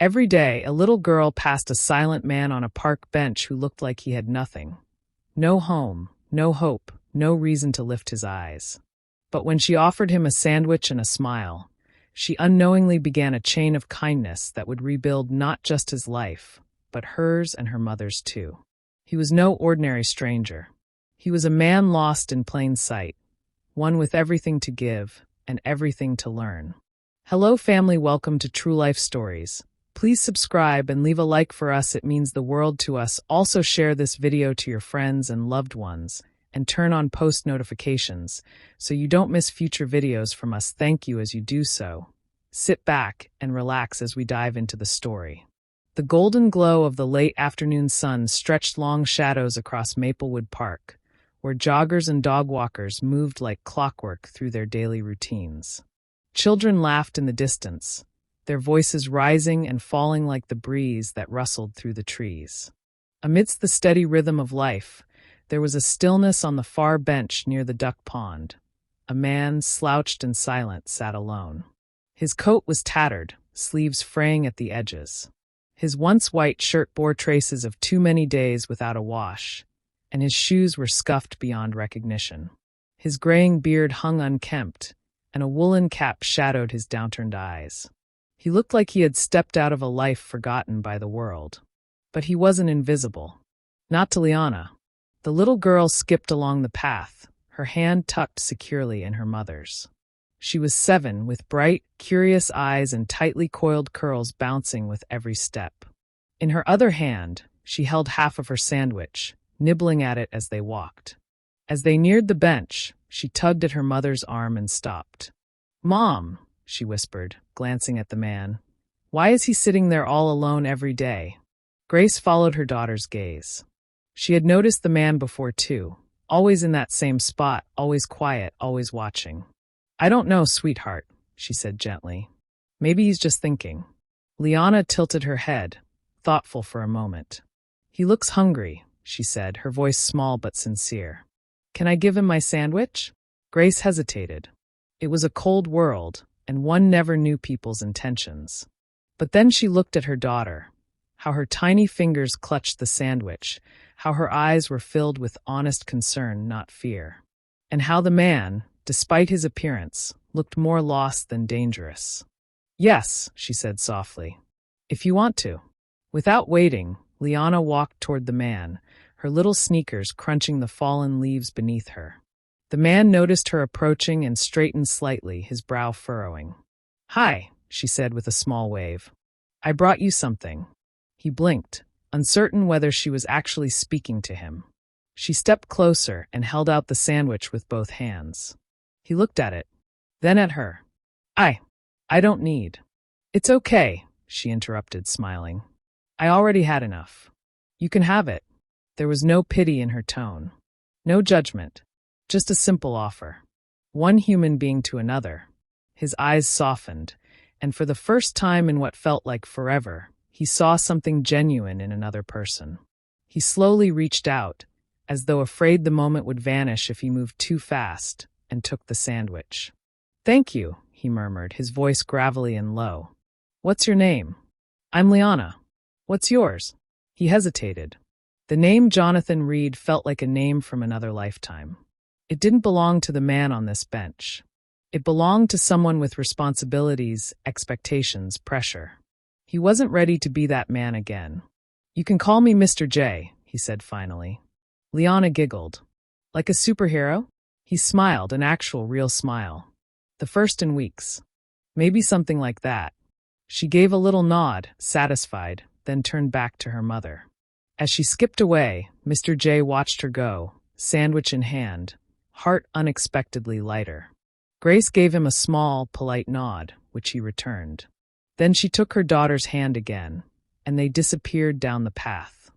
Every day, a little girl passed a silent man on a park bench who looked like he had nothing. No home, no hope, no reason to lift his eyes. But when she offered him a sandwich and a smile, she unknowingly began a chain of kindness that would rebuild not just his life, but hers and her mother's too. He was no ordinary stranger. He was a man lost in plain sight, one with everything to give and everything to learn. Hello family, welcome to True Life Stories. Please subscribe and leave a like for us, it means the world to us. Also share this video to your friends and loved ones, and turn on post notifications so you don't miss future videos from us. Thank you as you do so. Sit back and relax as we dive into the story. The golden glow of the late afternoon sun stretched long shadows across Maplewood Park, where joggers and dog walkers moved like clockwork through their daily routines. Children laughed in the distance, their voices rising and falling like the breeze that rustled through the trees. Amidst the steady rhythm of life, there was a stillness on the far bench near the duck pond. A man, slouched and silent, sat alone. His coat was tattered, sleeves fraying at the edges. His once white shirt bore traces of too many days without a wash, and his shoes were scuffed beyond recognition. His graying beard hung unkempt, and a woolen cap shadowed his downturned eyes. He looked like he had stepped out of a life forgotten by the world. But he wasn't invisible. Not to Liana. The little girl skipped along the path, her hand tucked securely in her mother's. She was 7, with bright, curious eyes and tightly coiled curls bouncing with every step. In her other hand, she held half of her sandwich, nibbling at it as they walked. As they neared the bench, she tugged at her mother's arm and stopped. "Mom," she whispered, glancing at the man. "Why is he sitting there all alone every day?" Grace followed her daughter's gaze. She had noticed the man before too, always in that same spot, always quiet, always watching. "I don't know, sweetheart," she said gently. "Maybe he's just thinking." Liana tilted her head, thoughtful for a moment. "He looks hungry," she said, her voice small but sincere. "Can I give him my sandwich?" Grace hesitated. It was a cold world, and one never knew people's intentions. But then she looked at her daughter, how her tiny fingers clutched the sandwich, how her eyes were filled with honest concern, not fear, and how the man, despite his appearance, looked more lost than dangerous. "Yes," she said softly, "if you want to." Without waiting, Liana walked toward the man, her little sneakers crunching the fallen leaves beneath her. The man noticed her approaching and straightened slightly, his brow furrowing. "Hi," she said with a small wave. "I brought you something." He blinked, uncertain whether she was actually speaking to him. She stepped closer and held out the sandwich with both hands. He looked at it, then at her. I don't need." "It's okay," she interrupted, smiling. "I already had enough. You can have it." There was no pity in her tone, no judgment, just a simple offer. One human being to another. His eyes softened, and for the first time in what felt like forever, he saw something genuine in another person. He slowly reached out, as though afraid the moment would vanish if he moved too fast, and took the sandwich. "Thank you," he murmured, his voice gravelly and low. "What's your name?" "I'm Liana." "What's yours?" He hesitated. The name Jonathan Reed felt like a name from another lifetime. It didn't belong to the man on this bench. It belonged to someone with responsibilities, expectations, pressure. He wasn't ready to be that man again. "You can call me Mr. J," he said finally. Liana giggled. "Like a superhero?" He smiled, an actual real smile. "The first in weeks." "Maybe something like that." She gave a little nod, satisfied, then turned back to her mother. As she skipped away, Mr. J watched her go, sandwich in hand, heart unexpectedly lighter. Grace gave him a small, polite nod, which he returned. Then she took her daughter's hand again, and they disappeared down the path.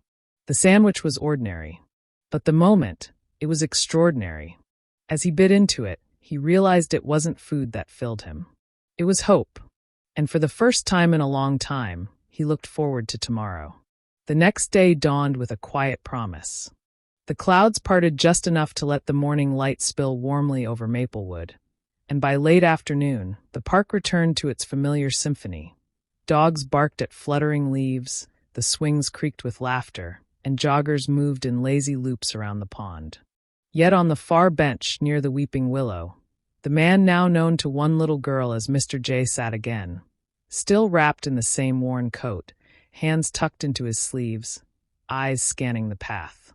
The sandwich was ordinary, but the moment, it was extraordinary. As he bit into it, he realized it wasn't food that filled him. It was hope, and for the first time in a long time, he looked forward to tomorrow. The next day dawned with a quiet promise. The clouds parted just enough to let the morning light spill warmly over Maplewood, and by late afternoon, the park returned to its familiar symphony, Dogs barked at fluttering leaves, the swings creaked with laughter, and joggers moved in lazy loops around the pond. Yet on the far bench near the weeping willow, the man now known to one little girl as Mr. J sat again, still wrapped in the same worn coat, hands tucked into his sleeves, eyes scanning the path.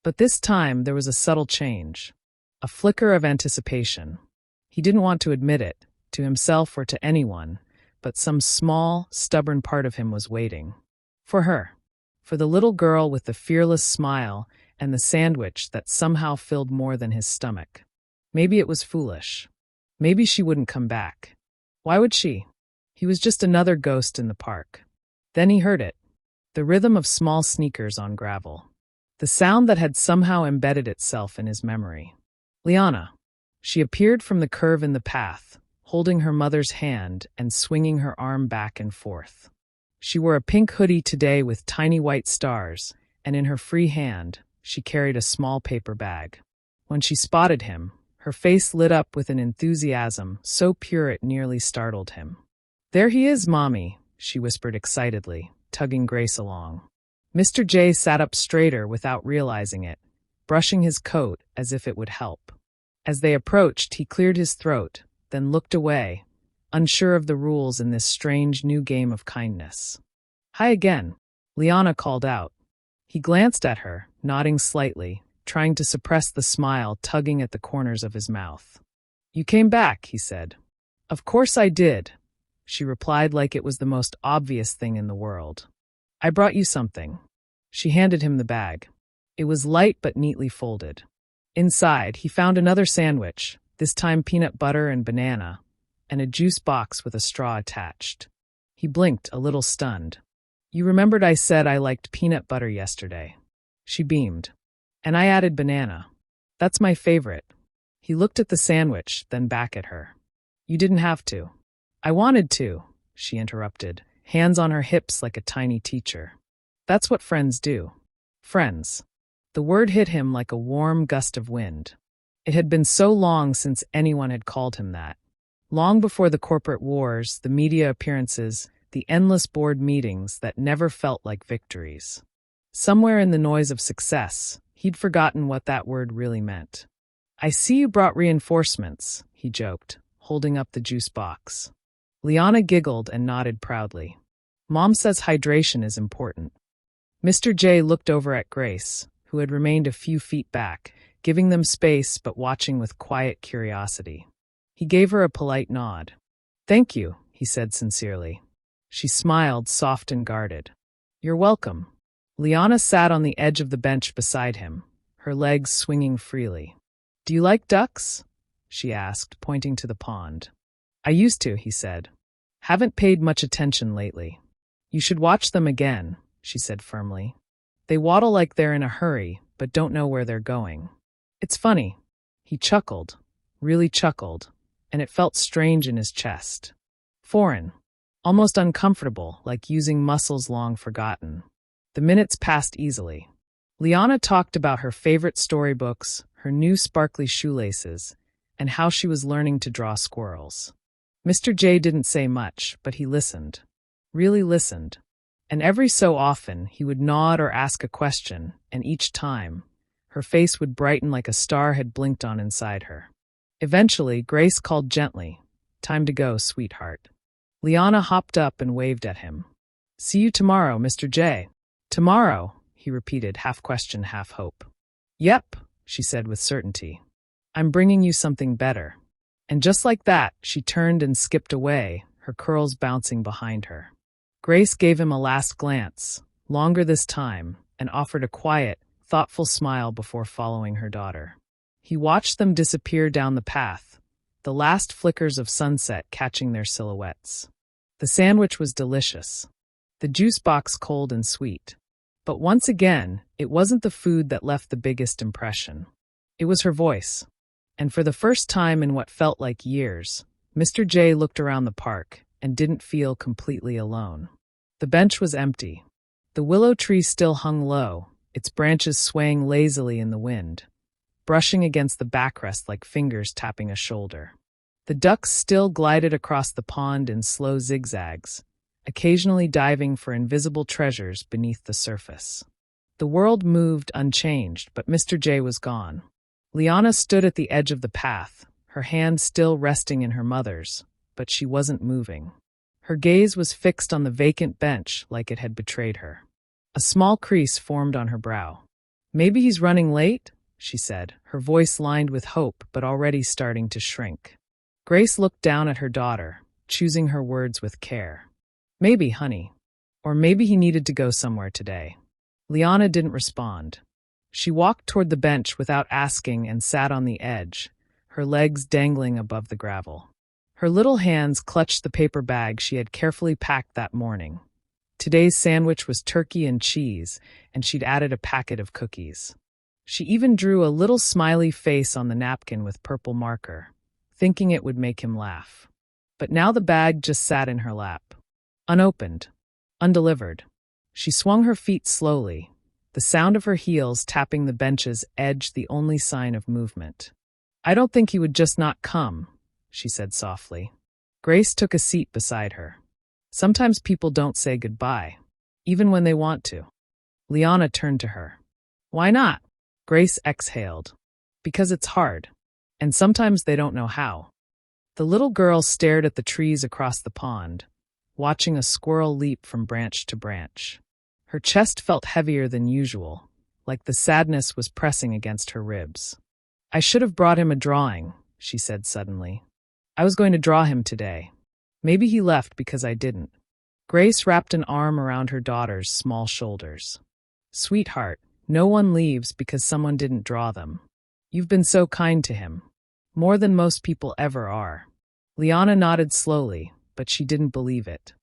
But this time there was a subtle change, a flicker of anticipation. He didn't want to admit it, to himself or to anyone, but some small, stubborn part of him was waiting. For her. For the little girl with the fearless smile and the sandwich that somehow filled more than his stomach. Maybe it was foolish. Maybe she wouldn't come back. Why would she? He was just another ghost in the park. Then he heard it. The rhythm of small sneakers on gravel. The sound that had somehow embedded itself in his memory. Liana. She appeared from the curve in the path, holding her mother's hand and swinging her arm back and forth. She wore a pink hoodie today with tiny white stars, and in her free hand, she carried a small paper bag. When she spotted him, her face lit up with an enthusiasm so pure it nearly startled him. "There he is, Mommy," she whispered excitedly, tugging Grace along. Mr. J sat up straighter without realizing it, brushing his coat as if it would help. As they approached, he cleared his throat, then looked away, unsure of the rules in this strange new game of kindness. "Hi again," Liana called out. He glanced at her, nodding slightly, trying to suppress the smile tugging at the corners of his mouth. "You came back," he said. "Of course I did," she replied like it was the most obvious thing in the world. "I brought you something." She handed him the bag. It was light but neatly folded. Inside, he found another sandwich, this time peanut butter and banana, and a juice box with a straw attached. He blinked, a little stunned. "You remembered I said I liked peanut butter yesterday." She beamed. "And I added banana. That's my favorite." He looked at the sandwich, then back at her. "You didn't have to." "I wanted to," she interrupted, hands on her hips like a tiny teacher. "That's what friends do." Friends. The word hit him like a warm gust of wind. It had been so long since anyone had called him that. Long before the corporate wars, the media appearances, the endless board meetings that never felt like victories. Somewhere in the noise of success, he'd forgotten what that word really meant. "I see you brought reinforcements," he joked, holding up the juice box. Liana giggled and nodded proudly. "Mom says hydration is important." Mr. J looked over at Grace, who had remained a few feet back, giving them space but watching with quiet curiosity. He gave her a polite nod. "Thank you," he said sincerely. She smiled, soft and guarded. "You're welcome." Liana sat on the edge of the bench beside him, her legs swinging freely. "Do you like ducks?" she asked, pointing to the pond. "I used to," he said. "Haven't paid much attention lately." "You should watch them again," she said firmly. "They waddle like they're in a hurry, but don't know where they're going. It's funny." He chuckled, really chuckled, and it felt strange in his chest. Foreign. Almost uncomfortable, like using muscles long forgotten. The minutes passed easily. Liana talked about her favorite storybooks, her new sparkly shoelaces, and how she was learning to draw squirrels. Mr. J didn't say much, but he listened. Really listened. And every so often, he would nod or ask a question, and each time, her face would brighten like a star had blinked on inside her. Eventually, Grace called gently, "Time to go, sweetheart." Liana hopped up and waved at him. "See you tomorrow, Mr. J." "Tomorrow," he repeated, half question, half hope. "Yep," she said with certainty. "I'm bringing you something better." And just like that, she turned and skipped away, her curls bouncing behind her. Grace gave him a last glance, longer this time, and offered a quiet, thoughtful smile before following her daughter. He watched them disappear down the path, the last flickers of sunset catching their silhouettes. The sandwich was delicious, the juice box cold and sweet. But once again, it wasn't the food that left the biggest impression. It was her voice. And for the first time in what felt like years, Mr. J looked around the park and didn't feel completely alone. The bench was empty. The willow tree still hung low, its branches swaying lazily in the wind, brushing against the backrest like fingers tapping a shoulder. The ducks still glided across the pond in slow zigzags, occasionally diving for invisible treasures beneath the surface. The world moved unchanged, but Mr. J was gone. Liana stood at the edge of the path, her hand still resting in her mother's, but she wasn't moving. Her gaze was fixed on the vacant bench like it had betrayed her. A small crease formed on her brow. "Maybe he's running late?" she said, her voice lined with hope but already starting to shrink. Grace looked down at her daughter, choosing her words with care. "Maybe, honey. Or maybe he needed to go somewhere today." Liana didn't respond. She walked toward the bench without asking and sat on the edge, her legs dangling above the gravel. Her little hands clutched the paper bag she had carefully packed that morning. Today's sandwich was turkey and cheese, and she'd added a packet of cookies. She even drew a little smiley face on the napkin with purple marker, thinking it would make him laugh. But now the bag just sat in her lap. Unopened. Undelivered. She swung her feet slowly, the sound of her heels tapping the bench's edge the only sign of movement. "I don't think he would just not come," she said softly. Grace took a seat beside her. "Sometimes people don't say goodbye, even when they want to." Liana turned to her. "Why not?" Grace exhaled. "Because it's hard, and sometimes they don't know how." The little girl stared at the trees across the pond, watching a squirrel leap from branch to branch. Her chest felt heavier than usual, like the sadness was pressing against her ribs. "I should have brought him a drawing," she said suddenly. "I was going to draw him today. Maybe he left because I didn't." Grace wrapped an arm around her daughter's small shoulders. "Sweetheart, no one leaves because someone didn't draw them. You've been so kind to him. More than most people ever are." Liana nodded slowly, but she didn't believe it.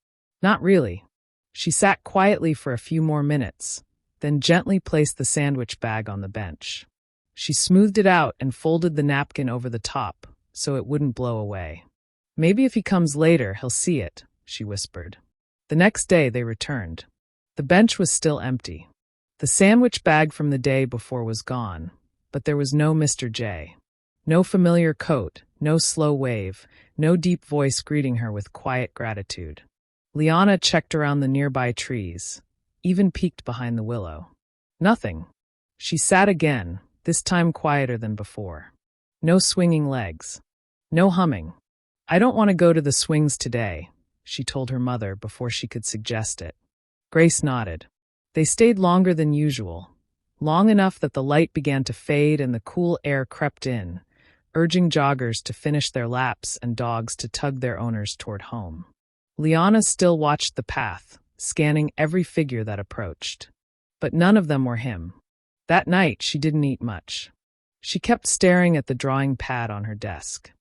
"Not really." She sat quietly for a few more minutes, then gently placed the sandwich bag on the bench. She smoothed it out and folded the napkin over the top, so it wouldn't blow away. "Maybe if he comes later, he'll see it," she whispered. The next day they returned. The bench was still empty. The sandwich bag from the day before was gone, but there was no Mr. J. No familiar coat, no slow wave, no deep voice greeting her with quiet gratitude. Liana checked around the nearby trees, even peeked behind the willow. Nothing. She sat again, this time quieter than before. No swinging legs. No humming. "I don't want to go to the swings today," she told her mother before she could suggest it. Grace nodded. They stayed longer than usual, long enough that the light began to fade and the cool air crept in, urging joggers to finish their laps and dogs to tug their owners toward home. Liana still watched the path, scanning every figure that approached. But none of them were him. That night, she didn't eat much. She kept staring at the drawing pad on her desk.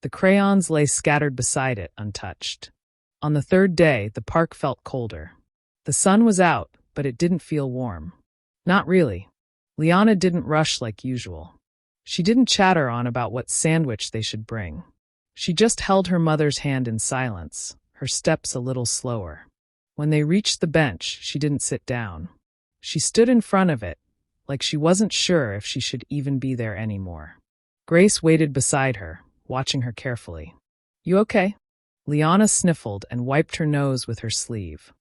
The crayons lay scattered beside it, untouched. On the third day, the park felt colder. The sun was out, but it didn't feel warm. Not really. Liana didn't rush like usual. She didn't chatter on about what sandwich they should bring. She just held her mother's hand in silence, her steps a little slower. When they reached the bench, she didn't sit down. She stood in front of it, like she wasn't sure if she should even be there anymore. Grace waited beside her, watching her carefully. "You okay?" Liana sniffled and wiped her nose with her sleeve.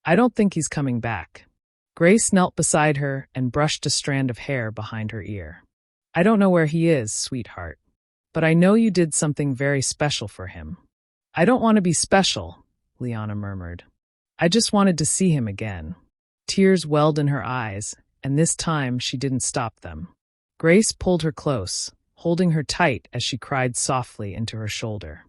"I don't think he's coming back." Grace knelt beside her and brushed a strand of hair behind her ear. "I don't know where he is, sweetheart. But I know you did something very special for him." "I don't want to be special," Liana murmured. "I just wanted to see him again." Tears welled in her eyes, and this time she didn't stop them. Grace pulled her close, holding her tight as she cried softly into her shoulder.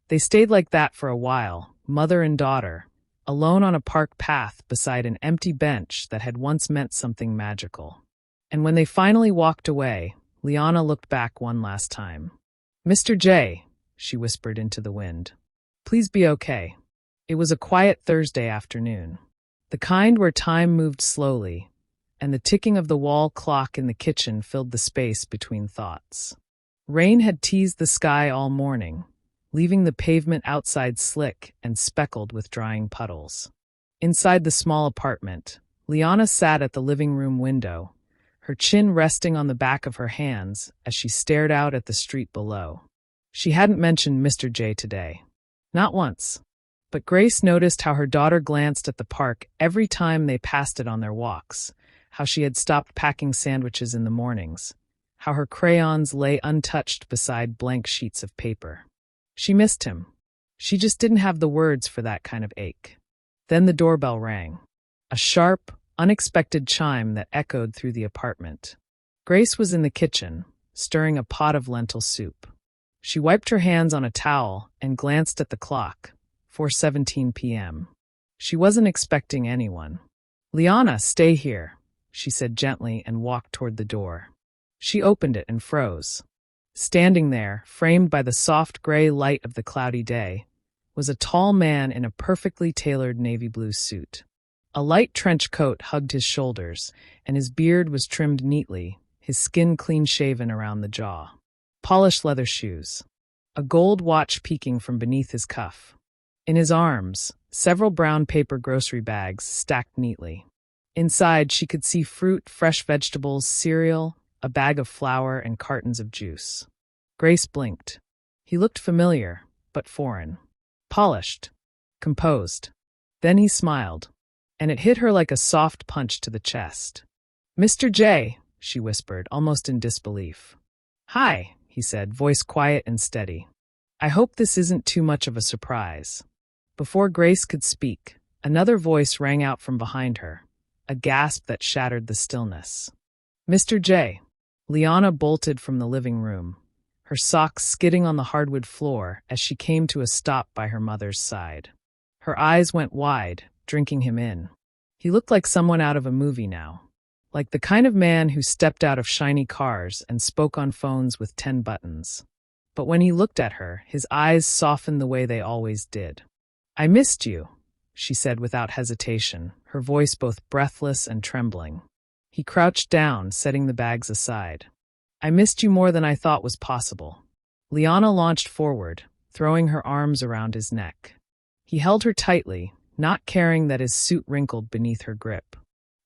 They stayed like that for a while, mother and daughter, alone on a park path beside an empty bench that had once meant something magical. And when they finally walked away, Liana looked back one last time. "Mr. J," she whispered into the wind. "Please be okay." It was a quiet Thursday afternoon, the kind where time moved slowly, and the ticking of the wall clock in the kitchen filled the space between thoughts. Rain had teased the sky all morning, leaving the pavement outside slick and speckled with drying puddles. Inside the small apartment, Liana sat at the living room window, her chin resting on the back of her hands as she stared out at the street below. She hadn't mentioned Mr. J today. Not once. But Grace noticed how her daughter glanced at the park every time they passed it on their walks, how she had stopped packing sandwiches in the mornings, how her crayons lay untouched beside blank sheets of paper. She missed him. She just didn't have the words for that kind of ache. Then the doorbell rang. A sharp, unexpected chime that echoed through the apartment. Grace was in the kitchen, stirring a pot of lentil soup. She wiped her hands on a towel and glanced at the clock, 4:17 p.m. She wasn't expecting anyone. "Liana, stay here," she said gently and walked toward the door. She opened it and froze. Standing there, framed by the soft gray light of the cloudy day, was a tall man in a perfectly tailored navy blue suit. A light trench coat hugged his shoulders, and his beard was trimmed neatly, his skin clean-shaven around the jaw. Polished leather shoes. A gold watch peeking from beneath his cuff. In his arms, several brown paper grocery bags stacked neatly. Inside, she could see fruit, fresh vegetables, cereal, a bag of flour, and cartons of juice. Grace blinked. He looked familiar, but foreign. Polished. Composed. Then he smiled, and it hit her like a soft punch to the chest. "Mr. J," she whispered, almost in disbelief. "Hi," he said, voice quiet and steady. "I hope this isn't too much of a surprise." Before Grace could speak, another voice rang out from behind her, a gasp that shattered the stillness. "Mr. J." Liana bolted from the living room, her socks skidding on the hardwood floor as she came to a stop by her mother's side. Her eyes went wide, drinking him in. He looked like someone out of a movie now, like the kind of man who stepped out of shiny cars and spoke on phones with 10 buttons. But when he looked at her, his eyes softened the way they always did. "I missed you," she said without hesitation, her voice both breathless and trembling. He crouched down, setting the bags aside. "I missed you more than I thought was possible." Liana launched forward, throwing her arms around his neck. He held her tightly, not caring that his suit wrinkled beneath her grip.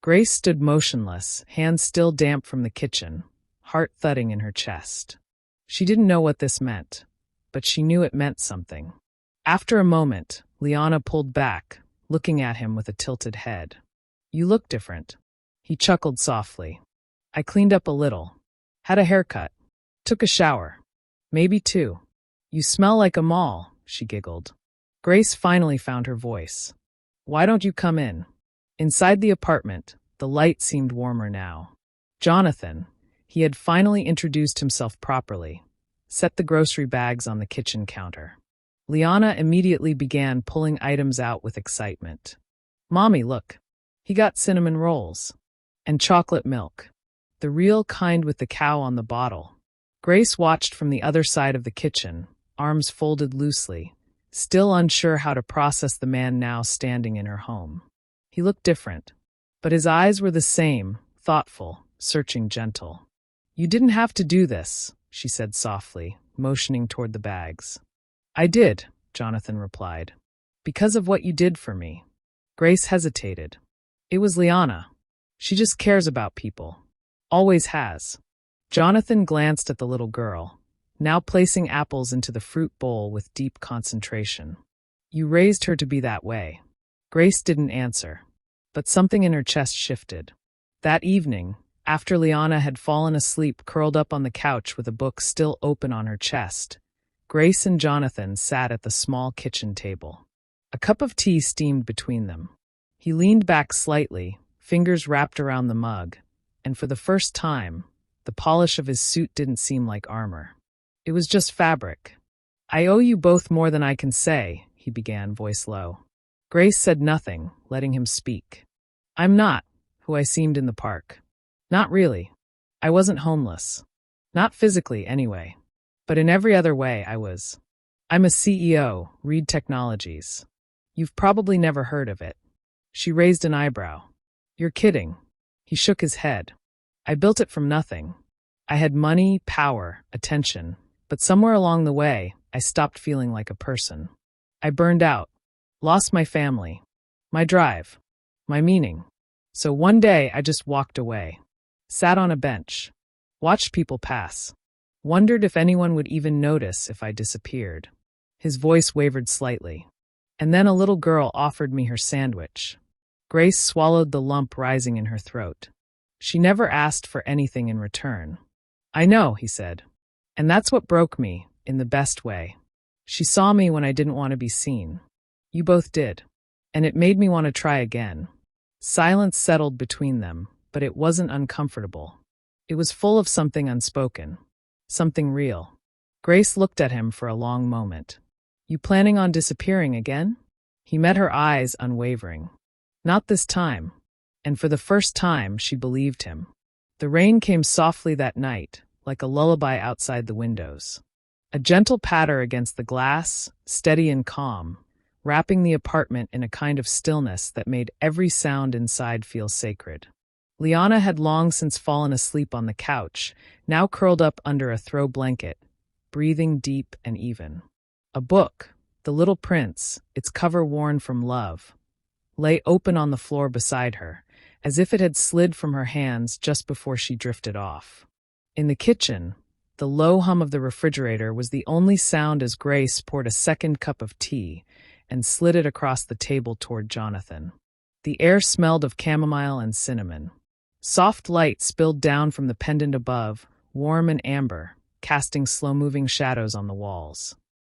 Grace stood motionless, hands still damp from the kitchen, heart thudding in her chest. She didn't know what this meant, but she knew it meant something. After a moment, Liana pulled back, looking at him with a tilted head. "You look different." He chuckled softly. "I cleaned up a little. Had a haircut. Took a shower. Maybe 2. You smell like a mall," she giggled. Grace finally found her voice. "Why don't you come in?" Inside the apartment, the light seemed warmer now. Jonathan, he had finally introduced himself properly, set the grocery bags on the kitchen counter. Liana immediately began pulling items out with excitement. "Mommy, look. He got cinnamon rolls. And chocolate milk. The real kind with the cow on the bottle." Grace watched from the other side of the kitchen, arms folded loosely, still unsure how to process the man now standing in her home. He looked different, but his eyes were the same, thoughtful, searching, gentle. "You didn't have to do this," she said softly, motioning toward the bags. "I did," Jonathan replied. "Because of what you did for me." Grace hesitated. It was Liana. She just cares about people. Always has. Jonathan glanced at the little girl, now placing apples into the fruit bowl with deep concentration. "You raised her to be that way." Grace didn't answer, but something in her chest shifted. That evening, after Liana had fallen asleep curled up on the couch with a book still open on her chest, Grace and Jonathan sat at the small kitchen table. A cup of tea steamed between them. He leaned back slightly, fingers wrapped around the mug, and for the first time, the polish of his suit didn't seem like armor. It was just fabric. "I owe you both more than I can say," he began, voice low. Grace said nothing, letting him speak. "I'm not who I seemed in the park. Not really. I wasn't homeless. Not physically, anyway. But in every other way, I was. I'm a CEO, Reed Technologies. You've probably never heard of it." She raised an eyebrow. "You're kidding." He shook his head. "I built it from nothing. I had money, power, attention, but somewhere along the way, I stopped feeling like a person. I burned out, lost my family, my drive, my meaning. So one day I just walked away, sat on a bench, watched people pass, wondered if anyone would even notice if I disappeared." His voice wavered slightly. And then a little girl offered me her sandwich. Grace swallowed the lump rising in her throat. She never asked for anything in return. I know, he said. And that's what broke me, in the best way. She saw me when I didn't want to be seen. You both did. And it made me want to try again. Silence settled between them, but it wasn't uncomfortable. It was full of something unspoken. Something real. Grace looked at him for a long moment. You planning on disappearing again? He met her eyes unwavering. Not this time. And for the first time, she believed him. The rain came softly that night, like a lullaby outside the windows. A gentle patter against the glass, steady and calm, wrapping the apartment in a kind of stillness that made every sound inside feel sacred. Liana had long since fallen asleep on the couch, now curled up under a throw blanket, breathing deep and even. A book, The Little Prince, its cover worn from love, lay open on the floor beside her, as if it had slid from her hands just before she drifted off. In the kitchen, the low hum of the refrigerator was the only sound as Grace poured a second cup of tea and slid it across the table toward Jonathan. The air smelled of chamomile and cinnamon. Soft light spilled down from the pendant above, warm and amber, casting slow-moving shadows on the walls.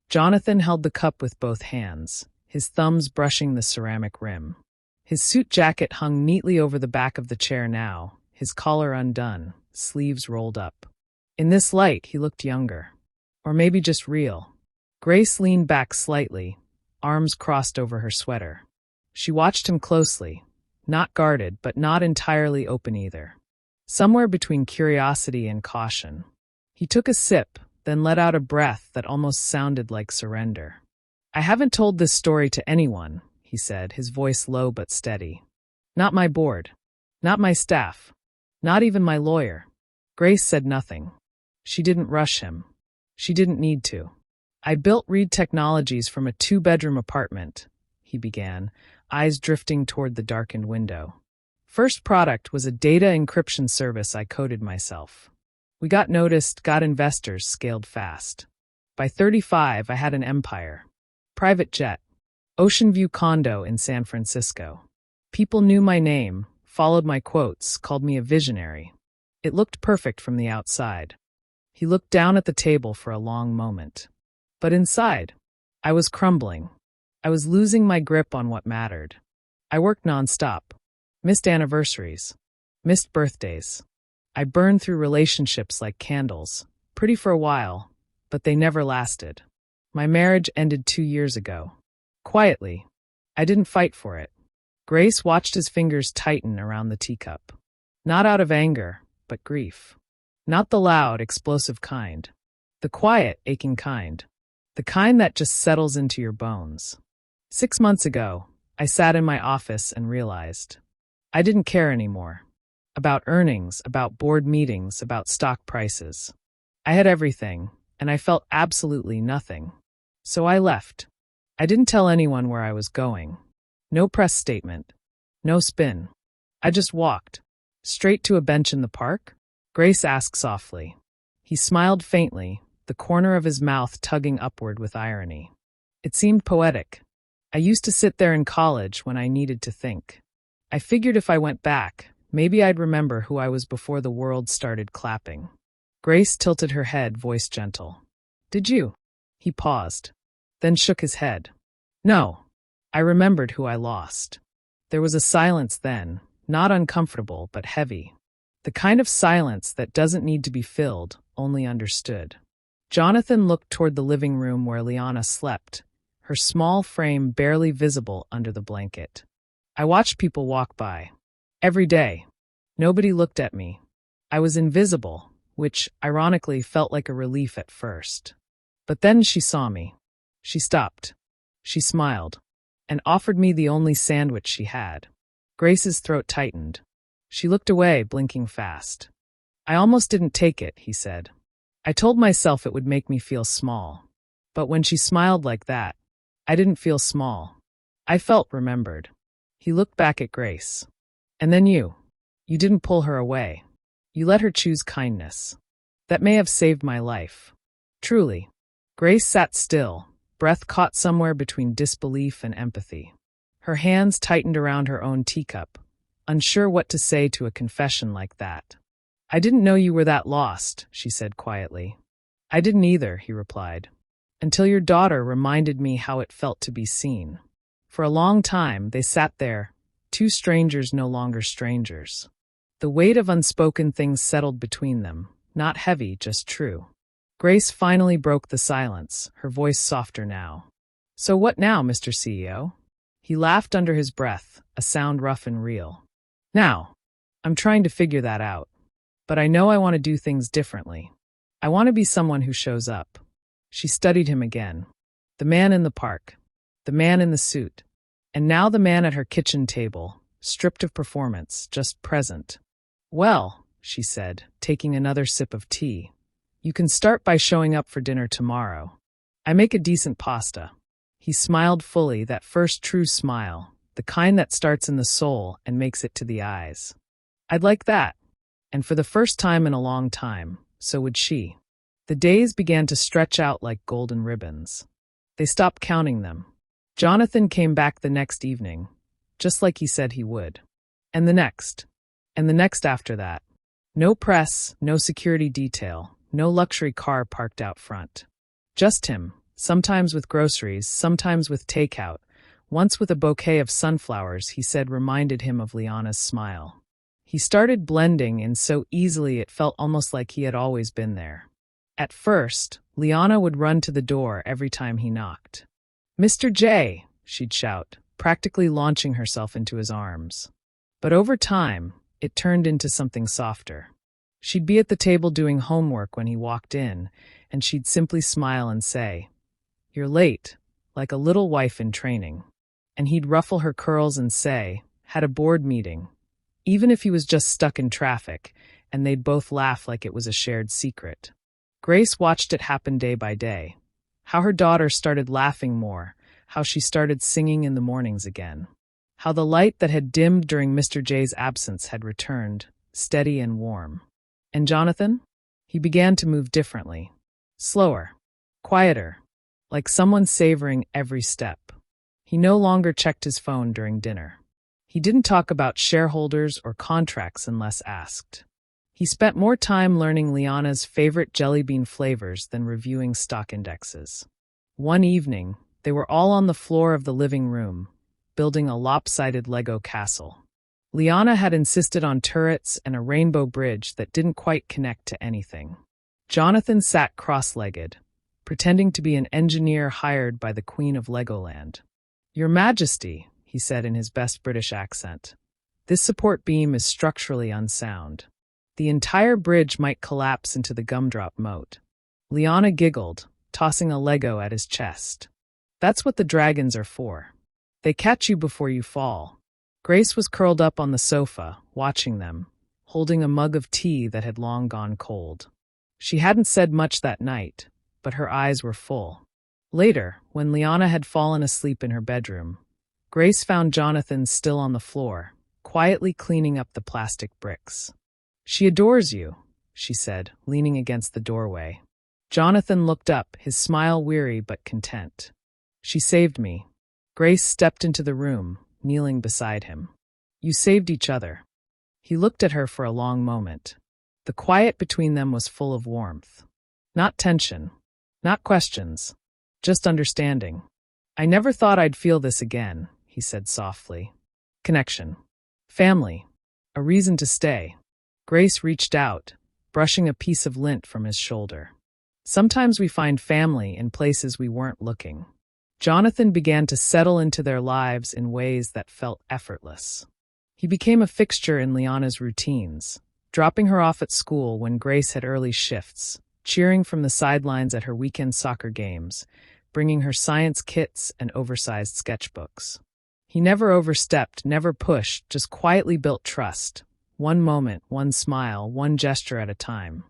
Jonathan held the cup with both hands, his thumbs brushing the ceramic rim. His suit jacket hung neatly over the back of the chair now, his collar undone, sleeves rolled up. In this light, he looked younger. Or maybe just real. Grace leaned back slightly, arms crossed over her sweater. She watched him closely, not guarded, but not entirely open either. Somewhere between curiosity and caution. He took a sip, then let out a breath that almost sounded like surrender. I haven't told this story to anyone, he said, his voice low but steady. Not my board. Not my staff. Not even my lawyer. Grace said nothing. She didn't rush him. She didn't need to. I built Reed Technologies from a 2-bedroom apartment, he began, eyes drifting toward the darkened window. First product was a data encryption service I coded myself. We got noticed, got investors, scaled fast. By 35, I had an empire. Private jet. Ocean view condo in San Francisco. People knew my name, followed my quotes, called me a visionary. It looked perfect from the outside. He looked down at the table for a long moment. But inside, I was crumbling. I was losing my grip on what mattered. I worked nonstop. Missed anniversaries. Missed birthdays. I burned through relationships like candles. Pretty for a while, but they never lasted. My marriage ended 2 years ago. Quietly. I didn't fight for it. Grace watched his fingers tighten around the teacup. Not out of anger, but grief. Not the loud, explosive kind. The quiet, aching kind. The kind that just settles into your bones. 6 months ago, I sat in my office and realized I didn't care anymore. About earnings, about board meetings, about stock prices. I had everything, and I felt absolutely nothing. So I left. I didn't tell anyone where I was going. No press statement. No spin. I just walked. Straight to a bench in the park? Grace asked softly. He smiled faintly, the corner of his mouth tugging upward with irony. It seemed poetic. I used to sit there in college when I needed to think. I figured if I went back, maybe I'd remember who I was before the world started clapping. Grace tilted her head, voice gentle. Did you? He paused, then shook his head. No. I remembered who I lost. There was a silence then, not uncomfortable, but heavy. The kind of silence that doesn't need to be filled, only understood. Jonathan looked toward the living room where Liana slept, her small frame barely visible under the blanket. I watched people walk by. Every day. Nobody looked at me. I was invisible, which, ironically, felt like a relief at first. But then she saw me. She stopped. She smiled, and offered me the only sandwich she had. Grace's throat tightened. She looked away, blinking fast. I almost didn't take it, he said. I told myself it would make me feel small. But when she smiled like that, I didn't feel small. I felt remembered. He looked back at Grace. And then you. You didn't pull her away. You let her choose kindness. That may have saved my life. Truly. Grace sat still, breath caught somewhere between disbelief and empathy. Her hands tightened around her own teacup, unsure what to say to a confession like that. "I didn't know you were that lost," she said quietly. "I didn't either," he replied, "until your daughter reminded me how it felt to be seen." For a long time, they sat there, two strangers no longer strangers. The weight of unspoken things settled between them, not heavy, just true. Grace finally broke the silence, her voice softer now. "So what now, Mr. CEO?" He laughed under his breath, a sound rough and real. "Now, I'm trying to figure that out. But I know I want to do things differently. I want to be someone who shows up." She studied him again. The man in the park, the man in the suit, and now the man at her kitchen table, stripped of performance, just present. "Well," she said, taking another sip of tea, "you can start by showing up for dinner tomorrow. I make a decent pasta." He smiled fully, that first true smile, the kind that starts in the soul and makes it to the eyes. "I'd like that." And for the first time in a long time, so would she. The days began to stretch out like golden ribbons. They stopped counting them. Jonathan came back the next evening, just like he said he would. And the next after that. No press, no security detail, no luxury car parked out front. Just him, sometimes with groceries, sometimes with takeout, once with a bouquet of sunflowers he said reminded him of Liana's smile. He started blending in so easily it felt almost like he had always been there. At first, Liana would run to the door every time he knocked. "Mr. J," she'd shout, practically launching herself into his arms. But over time, it turned into something softer. She'd be at the table doing homework when he walked in, and she'd simply smile and say, "You're late," like a little wife in training. And he'd ruffle her curls and say, "Had a board meeting," even if he was just stuck in traffic, and they'd both laugh like it was a shared secret. Grace watched it happen day by day. How her daughter started laughing more, how she started singing in the mornings again. How the light that had dimmed during Mr. J's absence had returned, steady and warm. And Jonathan? He began to move differently. Slower. Quieter. Like someone savoring every step. He no longer checked his phone during dinner. He didn't talk about shareholders or contracts unless asked. He spent more time learning Liana's favorite jelly bean flavors than reviewing stock indexes. One evening, they were all on the floor of the living room, building a lopsided Lego castle. Liana had insisted on turrets and a rainbow bridge that didn't quite connect to anything. Jonathan sat cross-legged, pretending to be an engineer hired by the Queen of Legoland. "Your Majesty," he said in his best British accent, "this support beam is structurally unsound. The entire bridge might collapse into the gumdrop moat." Liana giggled, tossing a Lego at his chest. "That's what the dragons are for. They catch you before you fall." Grace was curled up on the sofa, watching them, holding a mug of tea that had long gone cold. She hadn't said much that night, but her eyes were full. Later, when Liana had fallen asleep in her bedroom, Grace found Jonathan still on the floor, quietly cleaning up the plastic bricks. "She adores you," she said, leaning against the doorway. Jonathan looked up, his smile weary but content. "She saved me." Grace stepped into the room, kneeling beside him. "You saved each other." He looked at her for a long moment. The quiet between them was full of warmth. Not tension, not questions, just understanding. "I never thought I'd feel this again," he said softly. "Connection. Family. A reason to stay." Grace reached out, brushing a piece of lint from his shoulder. Sometimes we find family in places we weren't looking. Jonathan began to settle into their lives in ways that felt effortless. He became a fixture in Liana's routines, dropping her off at school when Grace had early shifts, cheering from the sidelines at her weekend soccer games, bringing her science kits and oversized sketchbooks. He never overstepped, never pushed, just quietly built trust, one moment, one smile, one gesture at a time.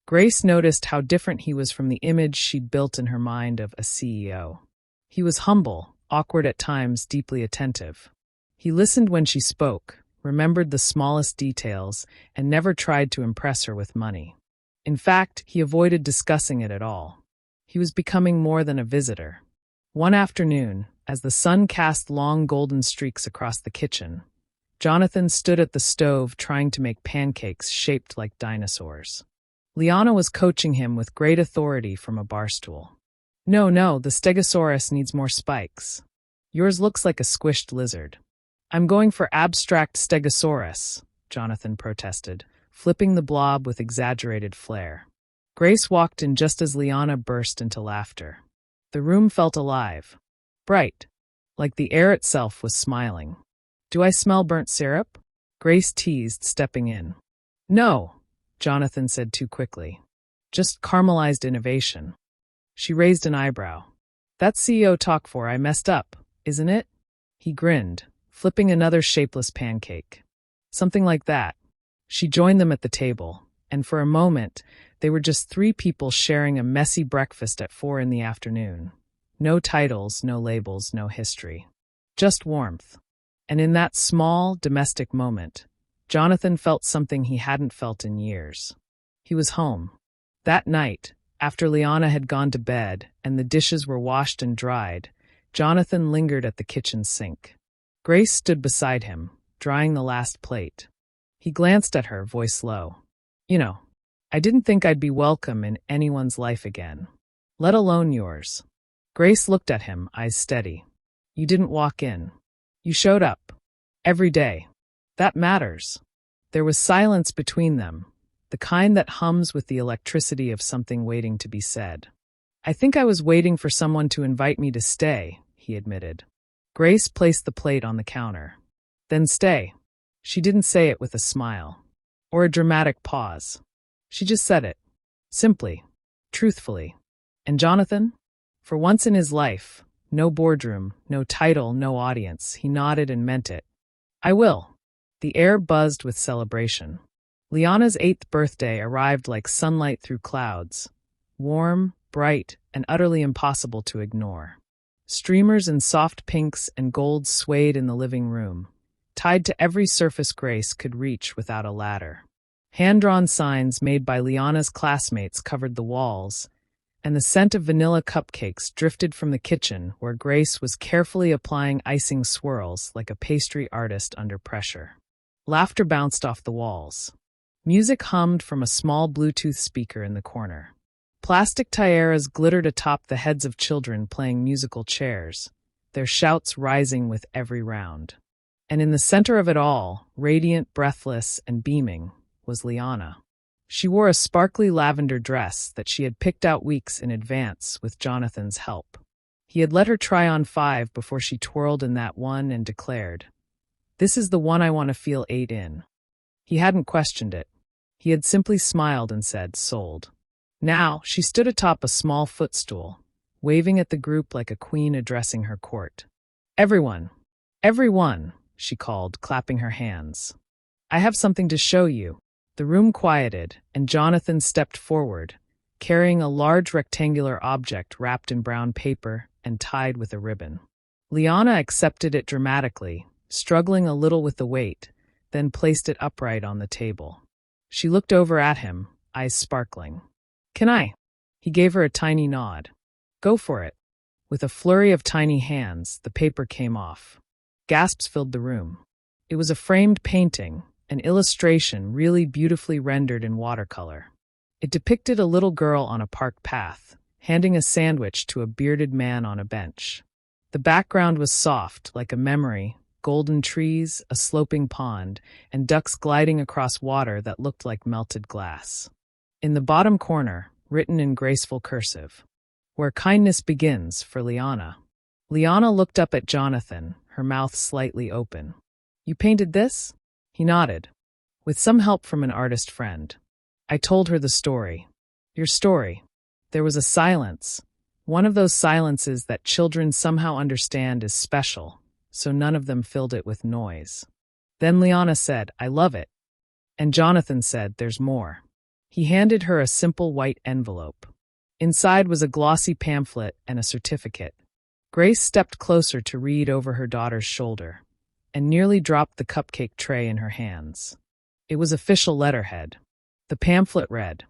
Grace noticed how different he was from the image she'd built in her mind of a CEO. He was humble, awkward at times, deeply attentive. He listened when she spoke, remembered the smallest details, and never tried to impress her with money. In fact, he avoided discussing it at all. He was becoming more than a visitor. One afternoon, as the sun cast long golden streaks across the kitchen, Jonathan stood at the stove trying to make pancakes shaped like dinosaurs. Liana was coaching him with great authority from a barstool. No, the stegosaurus needs more spikes. Yours looks like a squished lizard. I'm going for abstract stegosaurus, Jonathan protested, flipping the blob with exaggerated flair. Grace walked in just as Liana burst into laughter. The room felt alive, bright, like the air itself was smiling. Do I smell burnt syrup? Grace teased, stepping in. No, Jonathan said too quickly. Just caramelized innovation. She raised an eyebrow. That's CEO talk for I messed up, isn't it? He grinned, flipping another shapeless pancake. Something like that. She joined them at the table, and for a moment, they were just three people sharing a messy breakfast at 4 p.m. No titles, no labels, no history. Just warmth. And in that small, domestic moment, Jonathan felt something he hadn't felt in years. He was home. That night, after Liana had gone to bed and the dishes were washed and dried, Jonathan lingered at the kitchen sink. Grace stood beside him, drying the last plate. He glanced at her, voice low. I didn't think I'd be welcome in anyone's life again, let alone yours. Grace looked at him, eyes steady. You didn't walk in. You showed up. Every day. That matters. There was silence between them, the kind that hums with the electricity of something waiting to be said. I think I was waiting for someone to invite me to stay, he admitted. Grace placed the plate on the counter. Then stay. She didn't say it with a smile, or a dramatic pause. She just said it. Simply. Truthfully. And Jonathan? For once in his life, no boardroom, no title, no audience, he nodded and meant it. I will. The air buzzed with celebration. Liana's 8th birthday arrived like sunlight through clouds, warm, bright, and utterly impossible to ignore. Streamers in soft pinks and golds swayed in the living room, tied to every surface Grace could reach without a ladder. Hand-drawn signs made by Liana's classmates covered the walls, and the scent of vanilla cupcakes drifted from the kitchen where Grace was carefully applying icing swirls like a pastry artist under pressure. Laughter bounced off the walls. Music hummed from a small Bluetooth speaker in the corner. Plastic tiaras glittered atop the heads of children playing musical chairs, their shouts rising with every round. And in the center of it all, radiant, breathless, and beaming, was Liana. She wore a sparkly lavender dress that she had picked out weeks in advance with Jonathan's help. He had let her try on 5 before she twirled in that one and declared, "This is the one I want to feel 8 in." He hadn't questioned it. He had simply smiled and said, "Sold." Now, she stood atop a small footstool, waving at the group like a queen addressing her court. Everyone, she called, clapping her hands. I have something to show you." The room quieted, and Jonathan stepped forward, carrying a large rectangular object wrapped in brown paper and tied with a ribbon. Liana accepted it dramatically, struggling a little with the weight, then placed it upright on the table. She looked over at him, eyes sparkling. "Can I?" He gave her a tiny nod. "Go for it." With a flurry of tiny hands, the paper came off. Gasps filled the room. It was a framed painting, an illustration really beautifully rendered in watercolor. It depicted a little girl on a park path, handing a sandwich to a bearded man on a bench. The background was soft, like a memory, golden trees, a sloping pond, and ducks gliding across water that looked like melted glass. In the bottom corner, written in graceful cursive, "Where kindness begins for Liana." Liana looked up at Jonathan, her mouth slightly open. "You painted this?" He nodded. "With some help from an artist friend. I told her the story. Your story." There was a silence, one of those silences that children somehow understand is special, so none of them filled it with noise. Then Liana said, "I love it." And Jonathan said, "There's more." He handed her a simple white envelope. Inside was a glossy pamphlet and a certificate. Grace stepped closer to read over her daughter's shoulder, and nearly dropped the cupcake tray in her hands. It was official letterhead. The pamphlet read,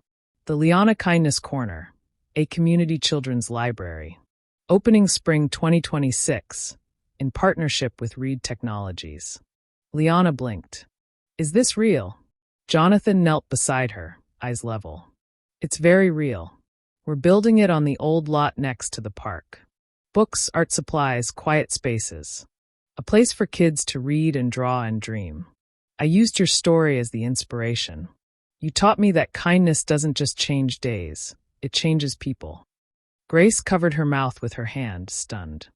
"The Liana Kindness Corner, a community children's library. Opening spring 2026, in partnership with Reed Technologies. Liana blinked. Is this real? Jonathan knelt beside her, eyes level. It's very real. We're building it on the old lot next to the park. Books, art supplies, quiet spaces. A place for kids to read and draw and dream. I used your story as the inspiration. You taught me that kindness doesn't just change days, it changes people. Grace covered her mouth with her hand, stunned.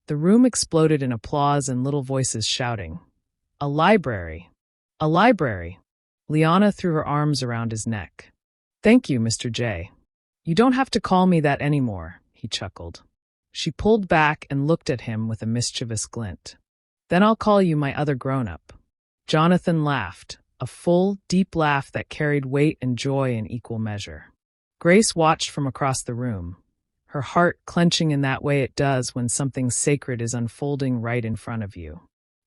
The room exploded in applause and little voices shouting, "A library! A library!" Liana threw her arms around his neck. Thank you, Mr. J. You don't have to call me that anymore, he chuckled. She pulled back and looked at him with a mischievous glint. Then I'll call you my other grown-up. Jonathan laughed, a full, deep laugh that carried weight and joy in equal measure. Grace watched from across the room, her heart clenching in that way it does when something sacred is unfolding right in front of you.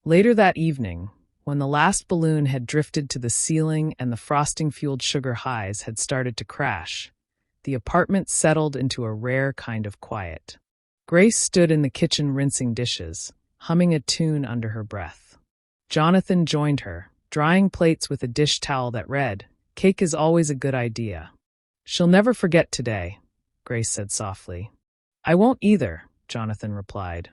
Later that evening, when the last balloon had drifted to the ceiling and the frosting-fueled sugar highs had started to crash, the apartment settled into a rare kind of quiet. Grace stood in the kitchen rinsing dishes, humming a tune under her breath. Jonathan joined her, drying plates with a dish towel that read, "Cake is always a good idea." "She'll never forget today," Grace said softly. "I won't either," Jonathan replied.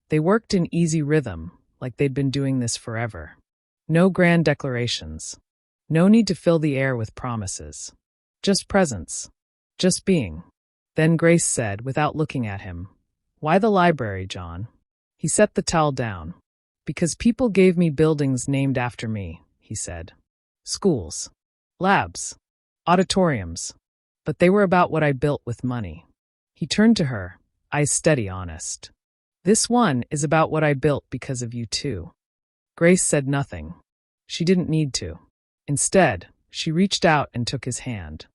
They worked in easy rhythm, like they'd been doing this forever. No grand declarations. No need to fill the air with promises. Just presence. Just being. Then Grace said, without looking at him, "Why the library, John?" He set the towel down. "Because people gave me buildings named after me," he said. "Schools. Labs. Auditoriums. But they were about what I built with money." He turned to her, eyes steady, honest. "This one is about what I built because of you too." Grace said nothing. She didn't need to. Instead, she reached out and took his hand.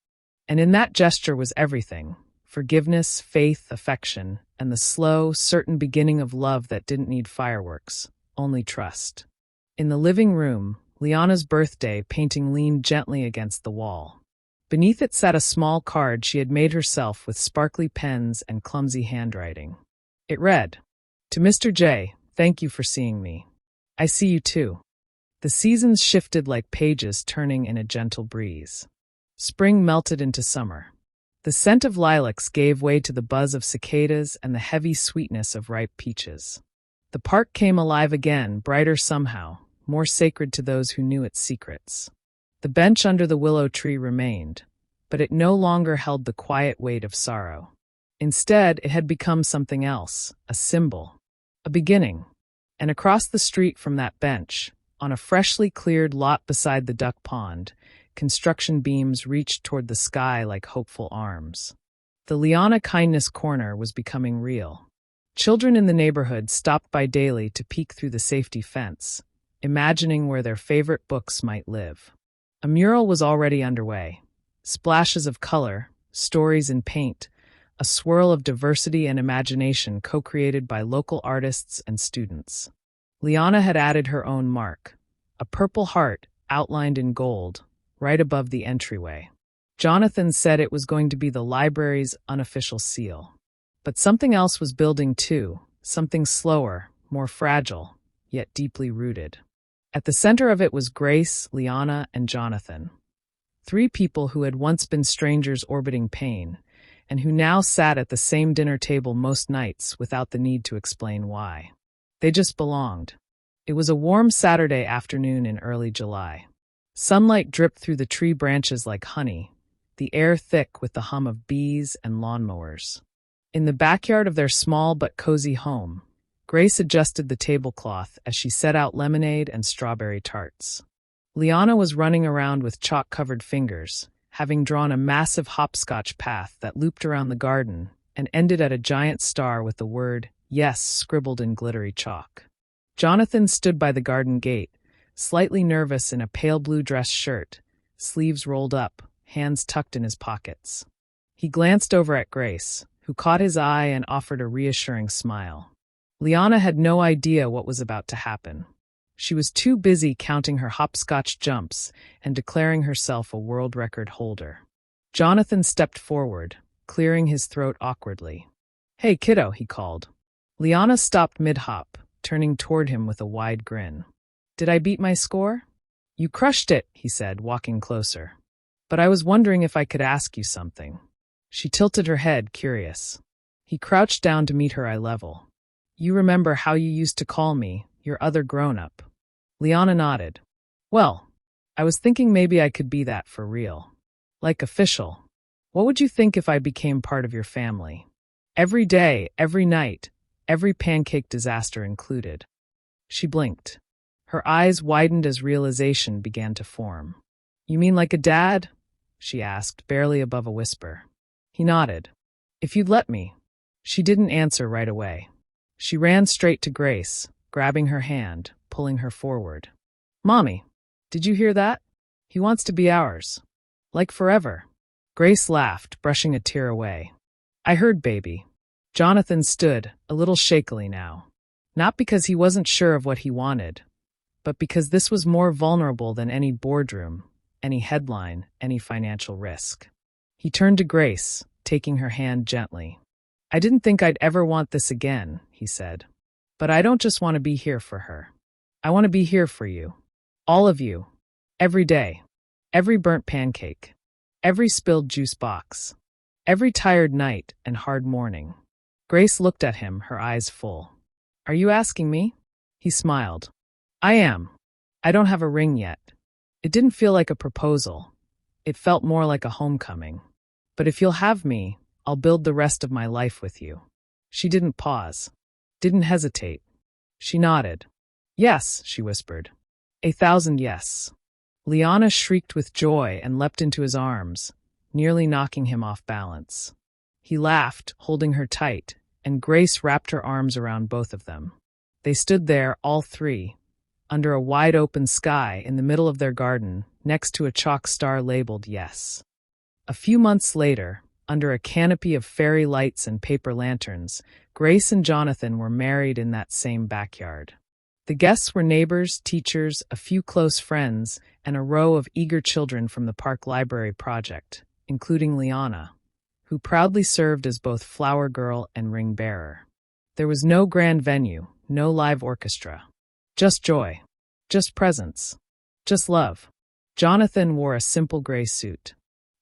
And in that gesture was everything: forgiveness, faith, affection, and the slow, certain beginning of love that didn't need fireworks, only trust. In the living room, Liana's birthday painting leaned gently against the wall. Beneath it sat a small card she had made herself with sparkly pens and clumsy handwriting. It read, "To Mr. J, thank you for seeing me. I see you too." The seasons shifted like pages turning in a gentle breeze. Spring melted into summer. The scent of lilacs gave way to the buzz of cicadas and the heavy sweetness of ripe peaches. The park came alive again, brighter somehow, more sacred to those who knew its secrets. The bench under the willow tree remained, but it no longer held the quiet weight of sorrow. Instead, it had become something else, a symbol, a beginning. And across the street from that bench, on a freshly cleared lot beside the duck pond, construction beams reached toward the sky like hopeful arms. The Liana Kindness Corner was becoming real. Children in the neighborhood stopped by daily to peek through the safety fence, imagining where their favorite books might live. A mural was already underway. Splashes of color, stories in paint, a swirl of diversity and imagination co-created by local artists and students. Liana had added her own mark, a purple heart outlined in gold, right above the entryway. Jonathan said it was going to be the library's unofficial seal. But something else was building too, something slower, more fragile, yet deeply rooted. At the center of it was Grace, Liana, and Jonathan. Three people who had once been strangers orbiting pain, and who now sat at the same dinner table most nights without the need to explain why. They just belonged. It was a warm Saturday afternoon in early July. Sunlight dripped through the tree branches like honey, the air thick with the hum of bees and lawnmowers. In the backyard of their small but cozy home, Grace adjusted the tablecloth as she set out lemonade and strawberry tarts. Liana was running around with chalk-covered fingers, having drawn a massive hopscotch path that looped around the garden and ended at a giant star with the word "Yes" scribbled in glittery chalk. Jonathan stood by the garden gate, slightly nervous in a pale blue dress shirt, sleeves rolled up, hands tucked in his pockets. He glanced over at Grace, who caught his eye and offered a reassuring smile. Liana had no idea what was about to happen. She was too busy counting her hopscotch jumps and declaring herself a world record holder. Jonathan stepped forward, clearing his throat awkwardly. Hey, kiddo, he called. Liana stopped mid-hop, turning toward him with a wide grin. Did I beat my score? You crushed it, he said, walking closer. But I was wondering if I could ask you something. She tilted her head, curious. He crouched down to meet her eye level. You remember how you used to call me, your other grown-up? Liana nodded. Well, I was thinking maybe I could be that for real. Like official. What would you think if I became part of your family? Every day, every night, every pancake disaster included. She blinked. Her eyes widened as realization began to form. You mean like a dad? She asked, barely above a whisper. He nodded. If you'd let me. She didn't answer right away. She ran straight to Grace, grabbing her hand, pulling her forward. Mommy, did you hear that? He wants to be ours. Like forever. Grace laughed, brushing a tear away. I heard, baby. Jonathan stood, a little shakily now. Not because he wasn't sure of what he wanted, but because this was more vulnerable than any boardroom, any headline, any financial risk. He turned to Grace, taking her hand gently. I didn't think I'd ever want this again, he said. But I don't just want to be here for her. I want to be here for you. All of you. Every day. Every burnt pancake. Every spilled juice box. Every tired night and hard morning. Grace looked at him, her eyes full. Are you asking me? He smiled. I am. I don't have a ring yet. It didn't feel like a proposal. It felt more like a homecoming. But if you'll have me, I'll build the rest of my life with you. She didn't pause. Didn't hesitate. She nodded. Yes, she whispered. 1,000 yes. Liana shrieked with joy and leapt into his arms, nearly knocking him off balance. He laughed, holding her tight, and Grace wrapped her arms around both of them. They stood there, all three, under a wide-open sky in the middle of their garden, next to a chalk star labeled yes. A few months later, under a canopy of fairy lights and paper lanterns, Grace and Jonathan were married in that same backyard. The guests were neighbors, teachers, a few close friends, and a row of eager children from the park library project, including Liana, who proudly served as both flower girl and ring bearer. There was no grand venue, no live orchestra. Just joy. Just presence. Just love. Jonathan wore a simple gray suit.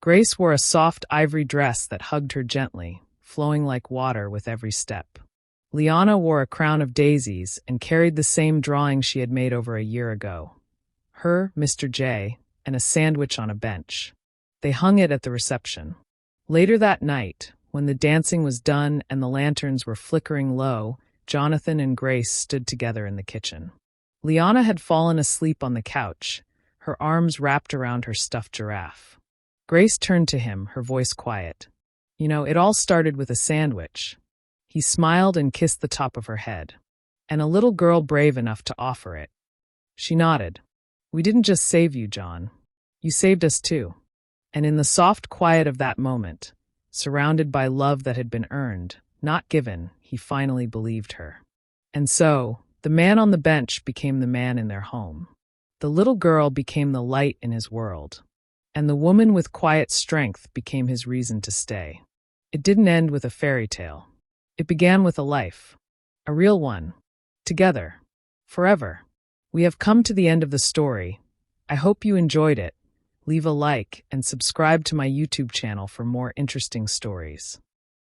Grace wore a soft ivory dress that hugged her gently, flowing like water with every step. Liana wore a crown of daisies and carried the same drawing she had made over a year ago. Her, Mr. J, and a sandwich on a bench. They hung it at the reception. Later that night, when the dancing was done and the lanterns were flickering low, Jonathan and Grace stood together in the kitchen. Liana had fallen asleep on the couch, her arms wrapped around her stuffed giraffe. Grace turned to him, her voice quiet. You know, it all started with a sandwich. He smiled and kissed the top of her head. And a little girl brave enough to offer it. She nodded. We didn't just save you, John. You saved us too. And in the soft quiet of that moment, surrounded by love that had been earned, not given, he finally believed her. And so, the man on the bench became the man in their home. The little girl became the light in his world. And the woman with quiet strength became his reason to stay. It didn't end with a fairy tale. It began with a life. A real one. Together. Forever. We have come to the end of the story. I hope you enjoyed it. Leave a like and subscribe to my YouTube channel for more interesting stories.